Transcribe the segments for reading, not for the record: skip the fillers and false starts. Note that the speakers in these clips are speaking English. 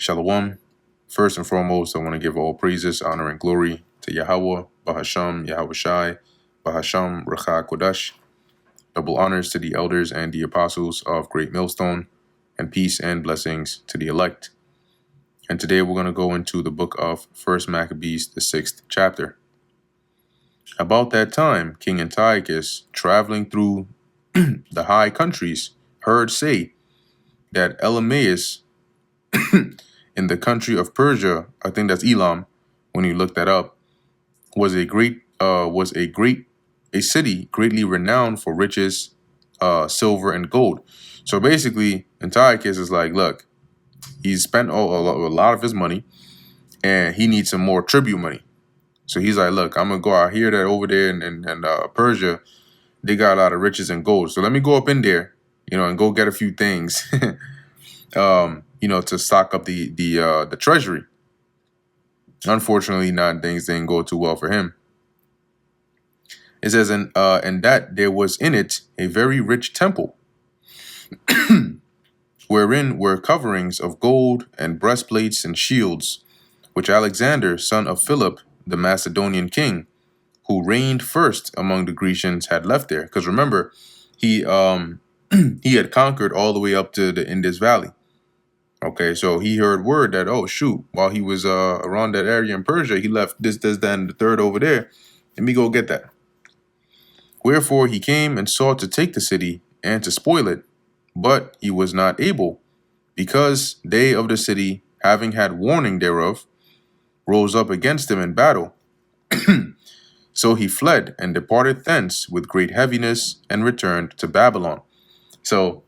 Shalom. First and foremost, I want to give all praises, honor, and glory to Yahweh, Bahasham, Yahweh Shai, Bahasham, Recha Kodash. Double honors to the elders and the apostles of Great Millstone, and peace and blessings to the elect. And today we're going to go into the book of First Maccabees, the 6th chapter. About that time, King Antiochus, traveling through the high countries, heard say that Elamaeus in the country of Persia, I think that's Elam, when you look that up, was a city greatly renowned for riches, silver and gold. So basically, Antiochus is like, look, he's spent a lot of his money, and he needs some more tribute money. So he's like, look, I'm gonna go out here, that over there in Persia, they got a lot of riches and gold. So let me go up in there, and go get a few things, to stock up the treasury. Unfortunately, things didn't go too well for him. It says, and that there was in it a very rich temple, wherein were coverings of gold and breastplates and shields, which Alexander, son of Philip, the Macedonian king, who reigned first among the Grecians, had left there. Because remember, he he had conquered all the way up to the Indus Valley. Okay, so he heard word that, oh shoot, while he was around that area in Persia, he left this, that, and the third over there. Let me go get that. Wherefore he came and sought to take the city and to spoil it, but he was not able, because they of the city, having had warning thereof, rose up against him in battle. So he fled and departed thence with great heaviness and returned to Babylon. So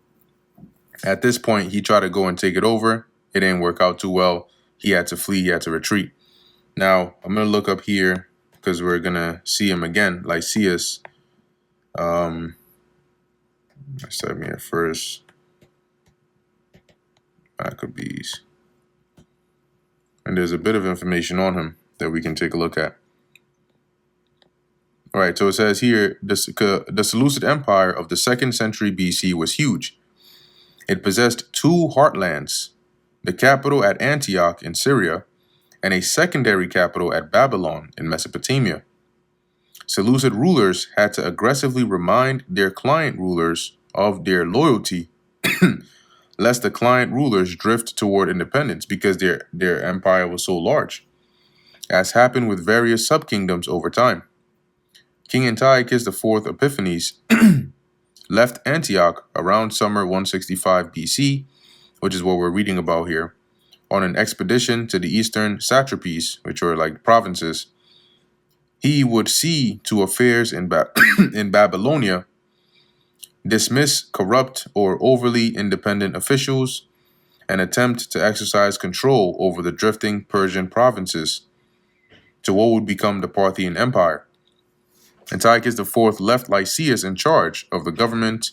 at this point, he tried to go and take it over. It didn't work out too well. He had to flee. He had to retreat. Now, I'm going to look up here because we're going to see him again. Lysias. Let's type here first. Maccabees. And there's a bit of information on him that we can take a look at. All right, so it says here, the Seleucid Empire of the 2nd century BC was huge. It possessed 2 heartlands, the capital at Antioch in Syria, and a secondary capital at Babylon in Mesopotamia. Seleucid rulers had to aggressively remind their client rulers of their loyalty, lest the client rulers drift toward independence because their empire was so large, as happened with various subkingdoms over time. King Antiochus IV Epiphanes left Antioch around summer 165 BC, which is what we're reading about here, on an expedition to the eastern satrapies, which are like provinces. He would see to affairs in Babylonia, dismiss corrupt or overly independent officials, and attempt to exercise control over the drifting Persian provinces to what would become the Parthian Empire. Antiochus IV left Lysias in charge of the government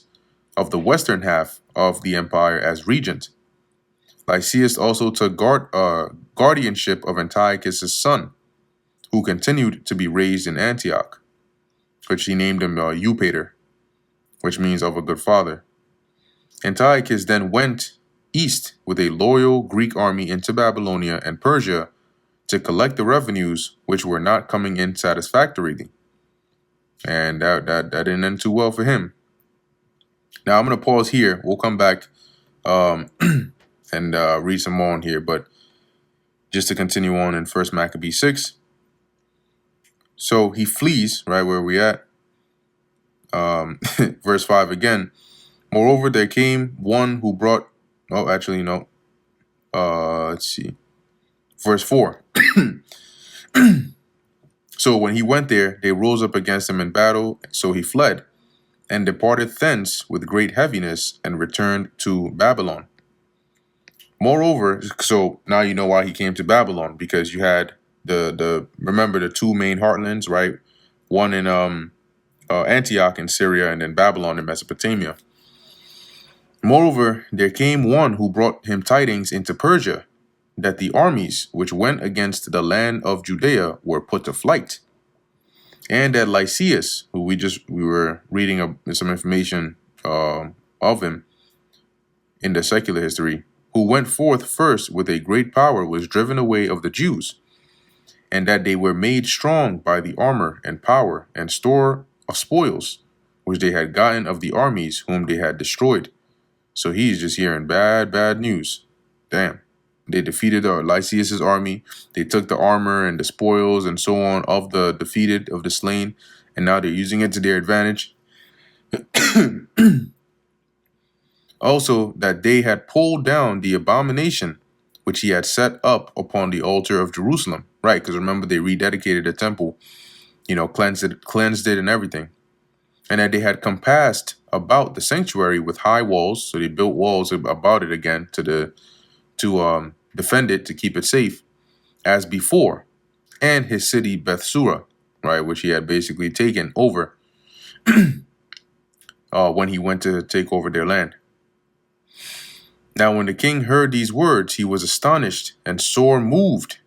of the western half of the empire as regent. Lysias also took guardianship of Antiochus' son, who continued to be raised in Antioch, which he named him Eupator, which means of a good father. Antiochus then went east with a loyal Greek army into Babylonia and Persia to collect the revenues which were not coming in satisfactorily. And that didn't end too well for him. Now I'm going to pause here. We'll come back and read some more on here. But just to continue on in 1 Maccabees 6. So he flees, right where we at. Verse 5 again. Moreover, there came one who brought... Oh, actually, no. Let's see. Verse 4. So when he went there, they rose up against him in battle. So he fled and departed thence with great heaviness and returned to Babylon. Moreover, so now you know why he came to Babylon, because you had remember the 2 main heartlands, right? One in Antioch in Syria, and then Babylon in Mesopotamia. Moreover, there came one who brought him tidings into Persia, that the armies which went against the land of Judea were put to flight, and that Lysias, who we were reading some information of him in the secular history, who went forth first with a great power, was driven away of the Jews, and that they were made strong by the armor and power and store of spoils, which they had gotten of the armies whom they had destroyed. So he's just hearing bad news. Damn. They defeated Lysias's army. They took the armor and the spoils and so on of the defeated, of the slain, and now they're using it to their advantage. Also, that they had pulled down the abomination which he had set up upon the altar of Jerusalem. Right, because remember, they rededicated the temple, cleansed it and everything. And that they had compassed about the sanctuary with high walls. So they built walls about it again to defend it, to keep it safe, as before. And his city Bethsura, right, which he had basically taken over when he went to take over their land. Now when the king heard these words, he was astonished and sore moved,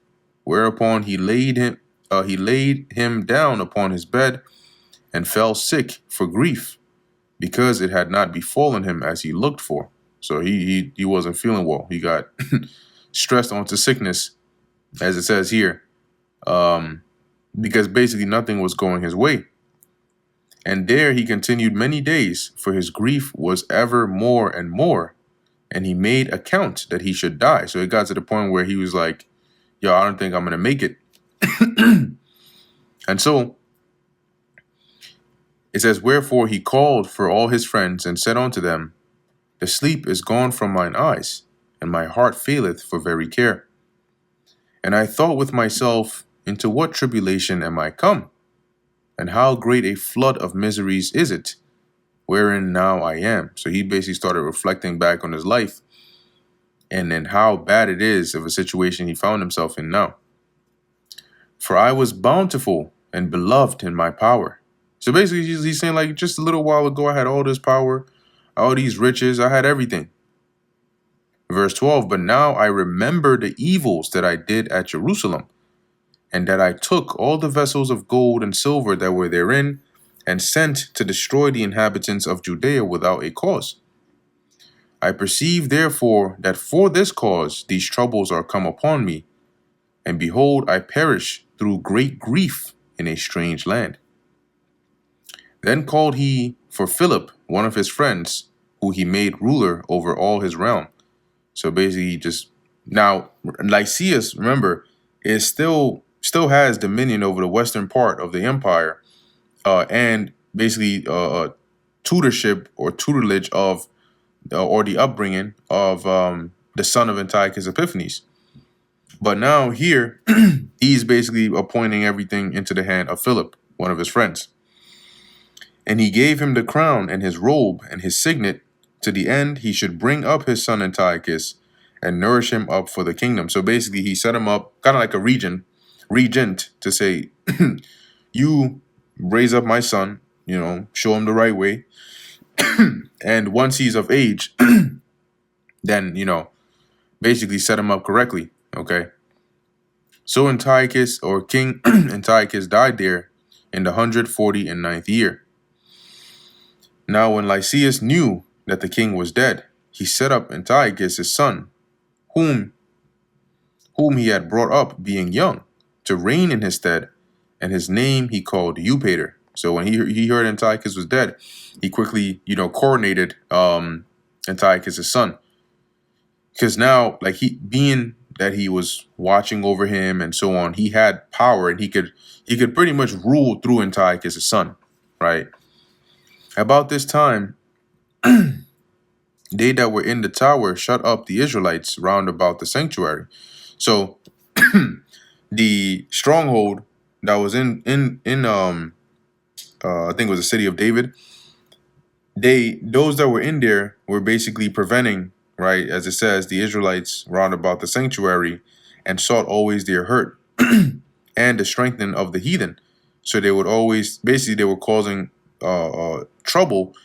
whereupon he laid him down upon his bed and fell sick for grief, because it had not befallen him as he looked for. So he wasn't feeling well. He got stressed onto sickness, as it says here, because basically nothing was going his way. And there he continued many days, for his grief was ever more and more, and he made account that he should die. So it got to the point where he was like, yo, I don't think I'm going to make it. And so it says, wherefore he called for all his friends and said unto them, the sleep is gone from mine eyes, and my heart faileth for very care. And I thought with myself, into what tribulation am I come? And how great a flood of miseries is it, wherein now I am. So he basically started reflecting back on his life and then how bad it is of a situation he found himself in now. For I was bountiful and beloved in my power. So basically he's saying, like, just a little while ago I had all this power, all these riches, I had everything. Verse 12, but now I remember the evils that I did at Jerusalem, and that I took all the vessels of gold and silver that were therein, and sent to destroy the inhabitants of Judea without a cause. I perceive therefore that for this cause these troubles are come upon me, and behold, I perish through great grief in a strange land. Then called he for Philip, one of his friends, who he made ruler over all his realm. So basically, now Lysias, remember, is still has dominion over the western part of the empire, and basically tutorship or tutelage of or the upbringing of the son of Antiochus Epiphanes. But now here he's basically appointing everything into the hand of Philip, one of his friends. And he gave him the crown and his robe and his signet, to the end he should bring up his son Antiochus and nourish him up for the kingdom. So basically he set him up kind of like a regent to say, you raise up my son, show him the right way. And once he's of age, then, basically set him up correctly. Okay. So Antiochus, or King Antiochus, died there in the 149th year. Now when Lysias knew that the king was dead, he set up Antiochus his son, whom he had brought up being young, to reign in his stead, and his name he called Eupator. So when he heard Antiochus was dead, he quickly, coronated Antiochus his son. Because now, like, being that he was watching over him and so on, he had power, and he could pretty much rule through Antiochus his son, right? About this time, they that were in the tower shut up the Israelites round about the sanctuary. So the stronghold that was in I think it was the city of David, those that were in there were basically preventing, right, as it says, the Israelites round about the sanctuary, and sought always their hurt and the strengthening of the heathen. So they would always, basically they were causing trouble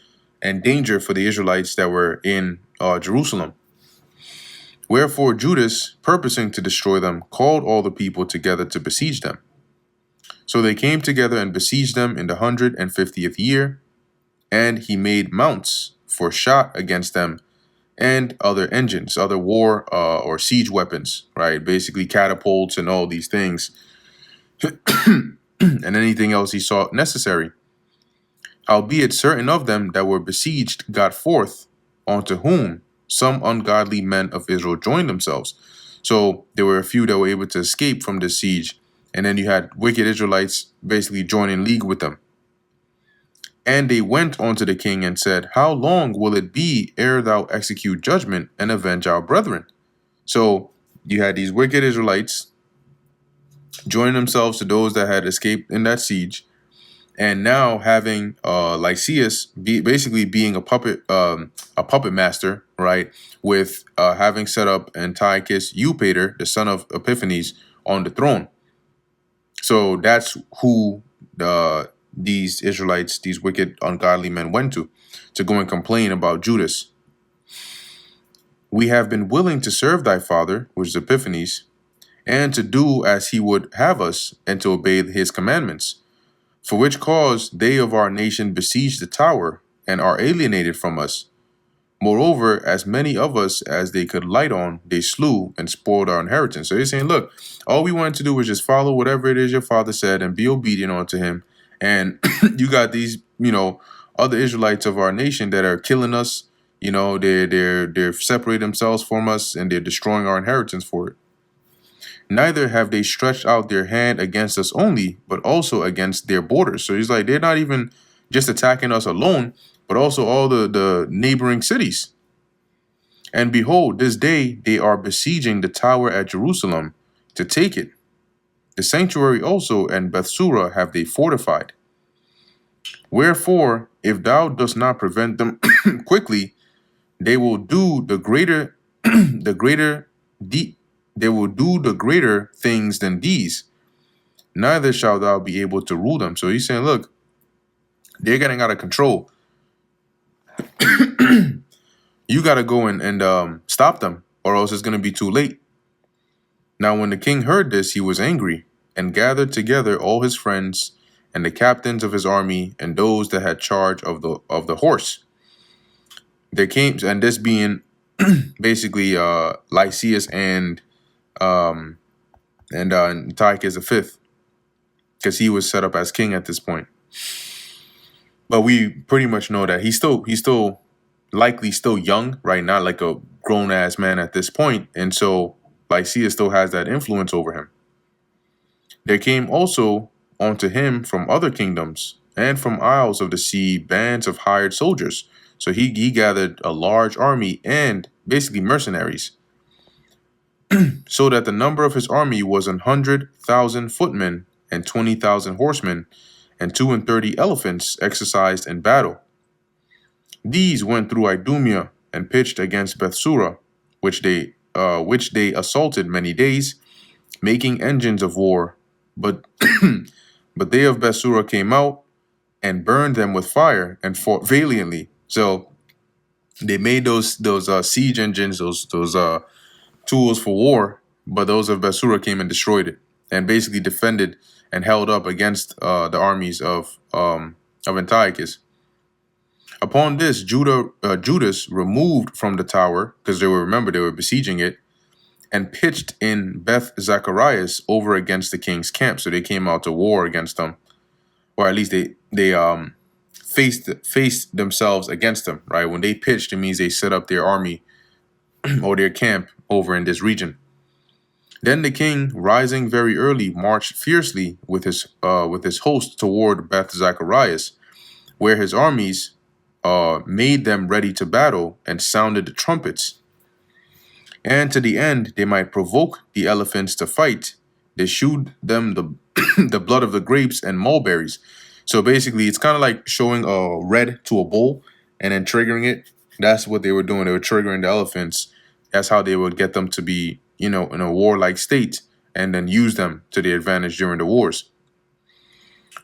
and danger for the Israelites that were in Jerusalem. Wherefore Judas, purposing to destroy them, called all the people together to besiege them. So they came together and besieged them in the 150th year, and he made mounts for shot against them, and other engines, other war or siege weapons, right? Basically catapults and all these things, and anything else he saw necessary. Howbeit certain of them that were besieged got forth, unto whom some ungodly men of Israel joined themselves. So there were a few that were able to escape from the siege, and then you had wicked Israelites basically join in league with them. And they went unto the king and said, How long will it be ere thou execute judgment and avenge our brethren? So you had these wicked Israelites joining themselves to those that had escaped in that siege, and now having Lysias basically being a puppet master, right? With having set up Antiochus Eupator, the son of Epiphanes, on the throne. So that's who these Israelites, these wicked, ungodly men, went to go and complain about Judas. We have been willing to serve thy father, which is Epiphanes, and to do as he would have us, and to obey his commandments. For which cause they of our nation besiege the tower, and are alienated from us. Moreover, as many of us as they could light on, they slew and spoiled our inheritance. So they're saying, look, all we wanted to do was just follow whatever it is your father said and be obedient unto him. And you got these, other Israelites of our nation that are killing us. They're separating themselves from us, and they're destroying our inheritance for it. Neither have they stretched out their hand against us only, but also against their borders. So he's like, they're not even just attacking us alone, but also all the neighboring cities. And behold, this day they are besieging the tower at Jerusalem to take it. The sanctuary also and Bethsura have they fortified. Wherefore, if thou dost not prevent them quickly, they will do the greater, they will do the greater things than these. Neither shalt thou be able to rule them. So he's saying, look, they're getting out of control. You got to go and stop them, or else it's going to be too late. Now, when the king heard this, he was angry, and gathered together all his friends and the captains of his army and those that had charge of the horse. There came, and this being basically Lysias and Antiochus V, because he was set up as king at this point. But we pretty much know that he's still likely still young, right? Not like a grown ass man at this point, and so Lysias still has that influence over him. There came also unto him from other kingdoms and from isles of the sea bands of hired soldiers. So he gathered a large army and basically mercenaries, so that the number of his army was 100,000 footmen and 20,000 horsemen and 32 elephants exercised in battle. These went through Idumea and pitched against Bethsura, which they assaulted many days, making engines of war. But but they of Bethsura came out and burned them with fire and fought valiantly. So they made those siege engines, those tools for war, but those of Bethsura came and destroyed it, and basically defended and held up against the armies of Antiochus. Upon this, Judas removed from the tower, because they were besieging it, and pitched in Beth Zacharias over against the king's camp. So they came out to war against them, or at least they faced themselves against them. Right, when they pitched, it means they set up their army or their camp over in this region. Then the king, rising very early, marched fiercely with his host toward Beth Zacharias, where his armies made them ready to battle and sounded the trumpets. And to the end they might provoke the elephants to fight, they shewed them the the blood of the grapes and mulberries. So basically, it's kind of like showing a red to a bull and then triggering it. That's what they were doing. They were triggering the elephants. That's how they would get them to be, in a warlike state, and then use them to their advantage during the wars.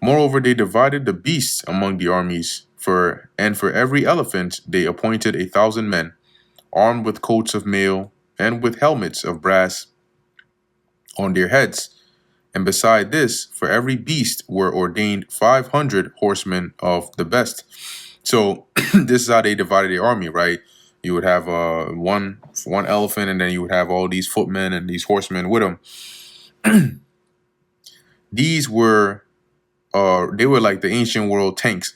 Moreover, they divided the beasts among the armies, for every elephant they appointed 1,000 men, armed with coats of mail and with helmets of brass on their heads. And beside this, for every beast were ordained 500 horsemen of the best. So this is how they divided the army, right? You would have one elephant, and then you would have all these footmen and these horsemen with them. These were they were like the ancient world tanks.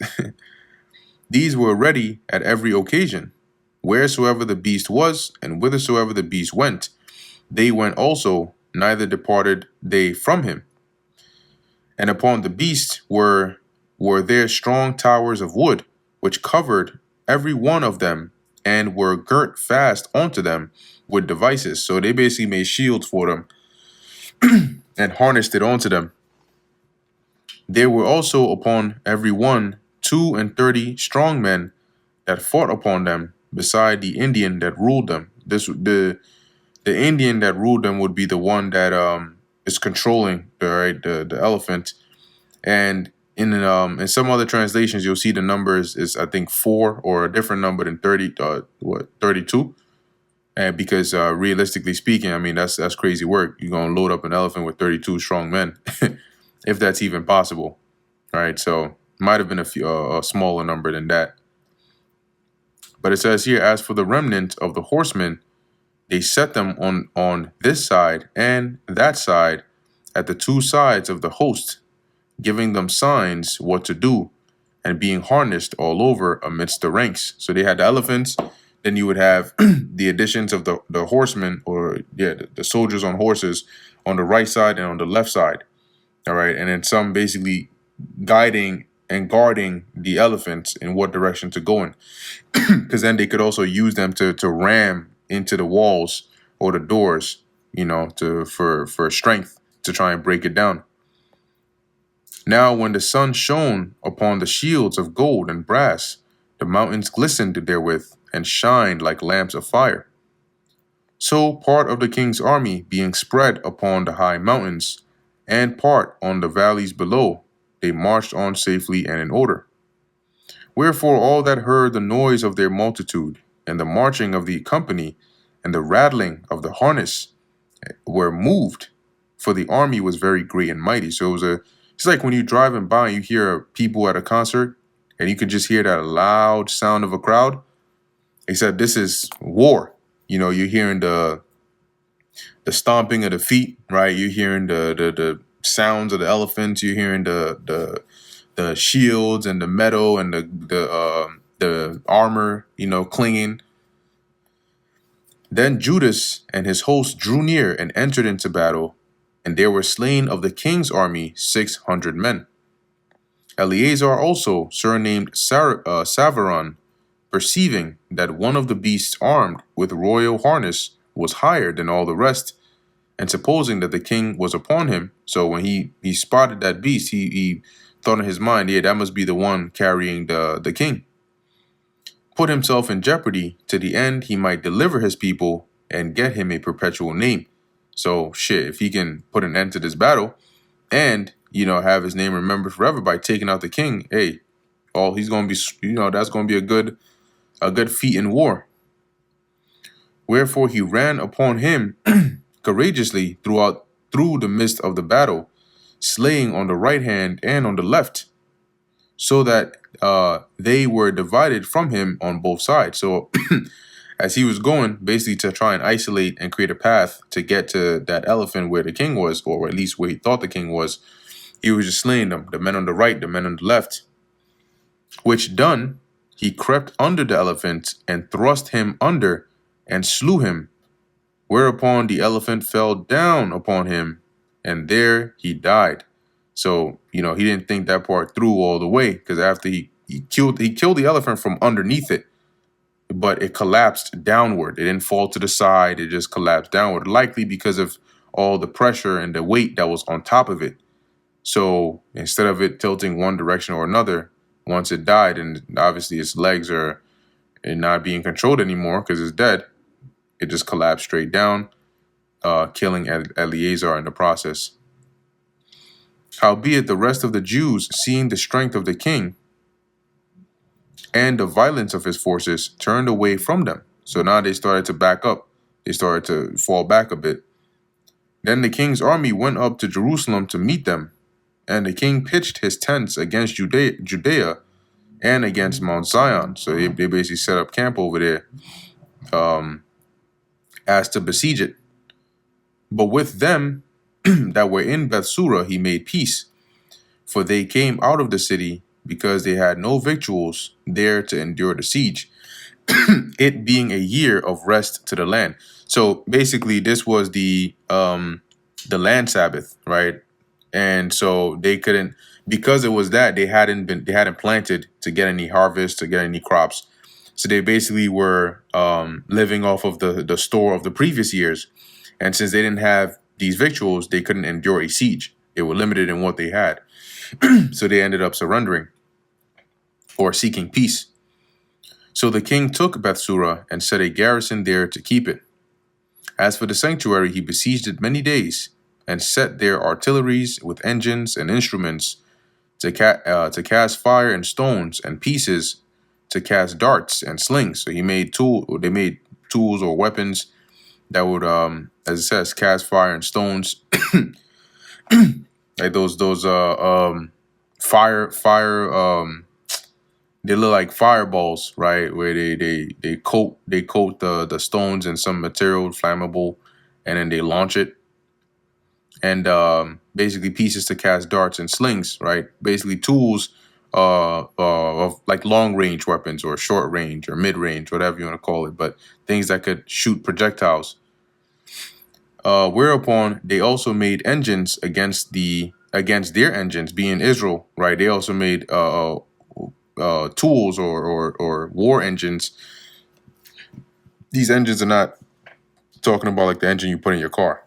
These were ready at every occasion. Wheresoever the beast was, and whithersoever the beast went, they went also, neither departed they from him. And upon the beast were there strong towers of wood, which covered every one of them, and were girt fast onto them with devices. So they basically made shields for them and harnessed it onto them. There were also upon every one 32 strong men that fought upon them, beside the Indian that ruled them. The Indian that ruled them would be the one that is controlling the elephant. And in some other translations, you'll see the numbers is I think 4 or a different number than 32. And because realistically speaking, I mean that's crazy work. You're gonna load up an elephant with 32 strong men, if that's even possible. All right, so might have been a smaller number than that. But it says here, as for the remnant of the horsemen, they set them on this side and that side at the 2 sides of the host, giving them signs what to do, and being harnessed all over amidst the ranks. So they had the elephants, then you would have the additions of the horsemen, or the soldiers on horses on the right side and on the left side. All right, and then some basically guiding and guarding the elephants in what direction to go in, because then they could also use them to ram into the walls or the doors, for strength to try and break it down. Now when the sun shone upon the shields of gold and brass, the mountains glistened therewith, and shined like lamps of fire. So part of the king's army being spread upon the high mountains, and part on the valleys below, they marched on safely and in order. Wherefore all that heard the noise of their multitude, and the marching of the company, and the rattling of the harness, were moved, for the army was very great and mighty. So it's like when you're driving by and you hear people at a concert, and you can just hear that loud sound of a crowd. Except this is war. You're hearing the stomping of the feet, right? You're hearing the sounds of the elephants. You're hearing the shields and the metal and the armor, clinging. Then Judas and his host drew near and entered into battle, and there were slain of the king's army 600 men. Eleazar also, surnamed Savaron, perceiving that one of the beasts armed with royal harness was higher than all the rest, and supposing that the king was upon him, so when he spotted that beast, he thought in his mind, yeah, that must be the one carrying the king, put himself in jeopardy to the end he might deliver his people and get him a perpetual name. So shit, if he can put an end to this battle and, have his name remembered forever by taking out the king, hey, he's going to be, that's going to be a good feat in war. Wherefore he ran upon him courageously through the midst of the battle, slaying on the right hand and on the left, so that they were divided from him on both sides. So as he was going, basically to try and isolate and create a path to get to that elephant where the king was, or at least where he thought the king was, he was just slaying them, the men on the right, the men on the left. Which done, he crept under the elephant and thrust him under and slew him, whereupon the elephant fell down upon him, and there he died. So, he didn't think that part through all the way, because after he killed the elephant from underneath it, but it collapsed downward. It didn't fall to the side, it just collapsed downward, likely because of all the pressure and the weight that was on top of it. So instead of it tilting one direction or another, once it died, and obviously its legs are not being controlled anymore because it's dead, it just collapsed straight down, killing Eleazar in the process. Howbeit the rest of the Jews, seeing the strength of the king and the violence of his forces, turned away from them. So now they started to back up. They started to fall back a bit. Then the king's army went up to Jerusalem to meet them, and the king pitched his tents against Judea and against Mount Zion. So they basically set up camp over there. um, as to besiege it. But with them that were in Bethsura he made peace, for they came out of the city because they had no victuals there to endure the siege, it being a year of rest to the land. So basically, this was the land Sabbath, right? And so they couldn't, because it was that they hadn't planted to get any harvest, to get any crops. So they basically were living off of the store of the previous years. And since they didn't have these victuals, they couldn't endure a siege. They were limited in what they had. So they ended up surrendering or seeking peace. So the king took Bethsura and set a garrison there to keep it. As for the sanctuary, he besieged it many days and set there artilleries with engines and instruments to cast fire and stones and pieces to cast darts and slings. So they made tools or weapons that would, as it says, cast fire and stones, like those fire they look like fireballs, right? Where they coat the stones in some material flammable, and then they launch it. And basically pieces to cast darts and slings, right? Basically tools of like long range weapons or short range or mid range, whatever you want to call it, but things that could shoot projectiles. Whereupon they also made engines against their engines, being Israel, right? They also made tools or war engines. These engines are not talking about like the engine you put in your car.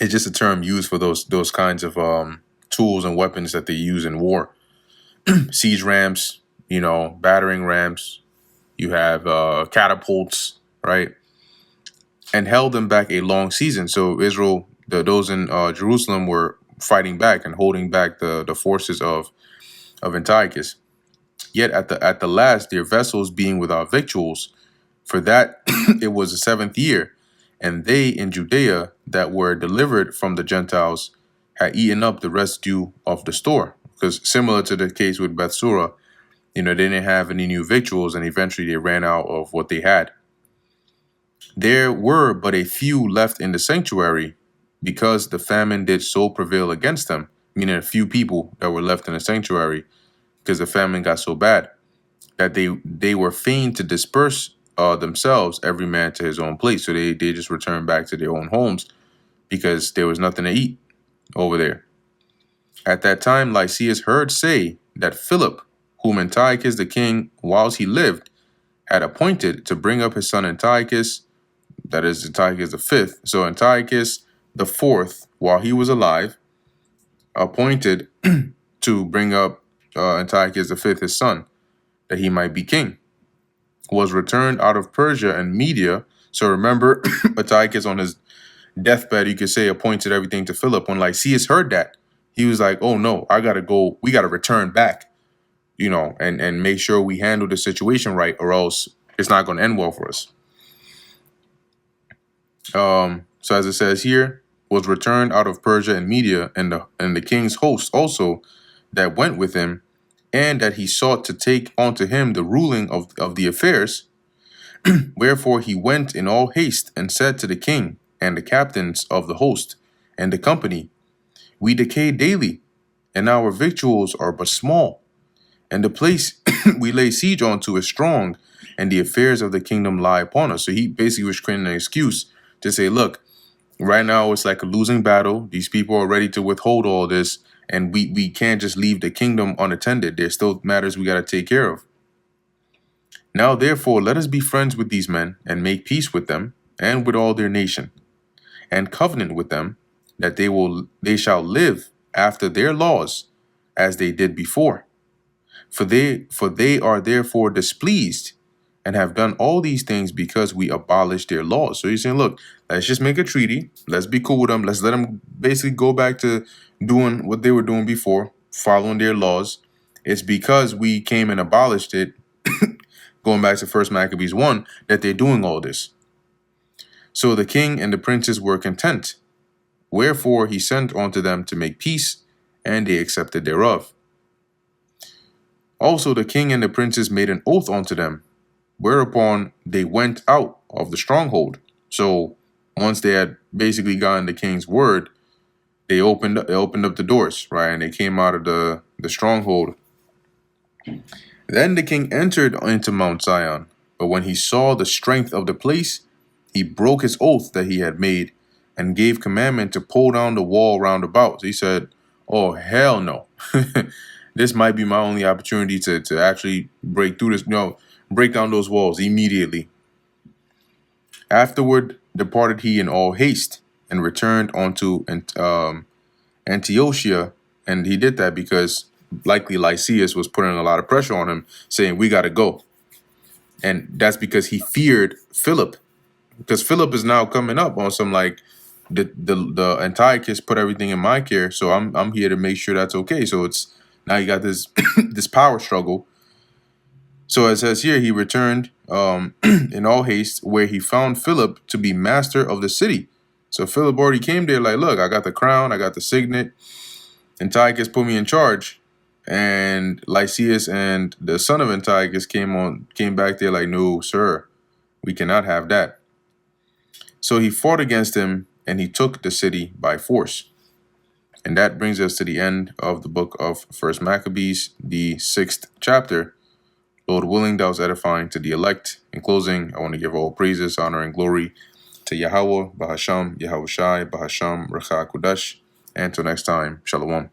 It's just a term used for those kinds of tools and weapons that they use in war. Siege rams, battering rams. You have catapults, right? And held them back a long season. So Israel, those in Jerusalem, were fighting back and holding back the forces of Antiochus. Yet at the last, their vessels being without victuals, for that it was the 7th year, and they in Judea that were delivered from the Gentiles had eaten up the residue of the store. Because similar to the case with Bethsura, they didn't have any new victuals, and eventually they ran out of what they had. There were but a few left in the sanctuary, because the famine did so prevail against them, meaning a few people that were left in the sanctuary, because the famine got so bad that they were fain to disperse themselves, every man to his own place. So they just returned back to their own homes because there was nothing to eat over there. At that time, Lysias heard say that Philip, whom Antiochus the king, whilst he lived, had appointed to bring up his son Antiochus, that is Antiochus the fifth. So Antiochus the fourth, while he was alive, appointed to bring up Antiochus the fifth, his son, that he might be king, was returned out of Persia and Media. So remember, Antiochus on his deathbed, you could say, appointed everything to Philip. When Lysias heard that, he was like, oh no, I gotta go, we gotta return back, and make sure we handle the situation right, or else it's not gonna end well for us. So as it says here, was returned out of Persia and Media, and the king's host also that went with him, and that he sought to take unto him the ruling of the affairs. Wherefore he went in all haste and said to the king and the captains of the host and the company, we decay daily, and our victuals are but small, and the place we lay siege onto is strong, and the affairs of the kingdom lie upon us. So he basically was creating an excuse to say, look, right now it's like a losing battle. These people are ready to withhold all this, and we can't just leave the kingdom unattended. There's still matters we got to take care of. Now, therefore, let us be friends with these men, and make peace with them, and with all their nation, and covenant with them, that they shall live after their laws, as they did before. For they are therefore displeased, and have done all these things because we abolished their laws. So he's saying, look, let's just make a treaty. Let's be cool with them. Let's let them basically go back to doing what they were doing before, following their laws. It's because we came and abolished it, going back to 1 Maccabees 1, that they're doing all this. So the king and the princes were content. Wherefore he sent unto them to make peace, and they accepted thereof. Also the king and the princes made an oath unto them, whereupon they went out of the stronghold. So once they had basically gotten the king's word, they opened up the doors, right? And they came out of the stronghold. Then the king entered into Mount Zion, but when he saw the strength of the place, he broke his oath that he had made and gave commandment to pull down the wall round about. So he said, "Oh, hell no. This might be my only opportunity to actually break through this, break down those walls immediately." Afterward departed he in all haste and returned unto Antiochia, and he did that because likely Lysias was putting a lot of pressure on him, saying, "We got to go." And that's because he feared Philip, because Philip is now coming up on some like the Antiochus put everything in my care, so I'm here to make sure that's okay. So it's now you got this this power struggle. So it says here, he returned in all haste, where he found Philip to be master of the city. So Philip already came there like, "Look, I got the crown, I got the signet. Antiochus put me in charge." And Lysias and the son of Antiochus came back there like, "No, sir, we cannot have that." So he fought against him, and he took the city by force. And that brings us to the end of the book of First Maccabees, the 6th chapter. Lord willing, that was edifying to the elect. In closing, I want to give all praises, honor, and glory to Yahweh, Bahasham, Yahushai, Bahasham, Recha Kudash. And until next time, Shalom.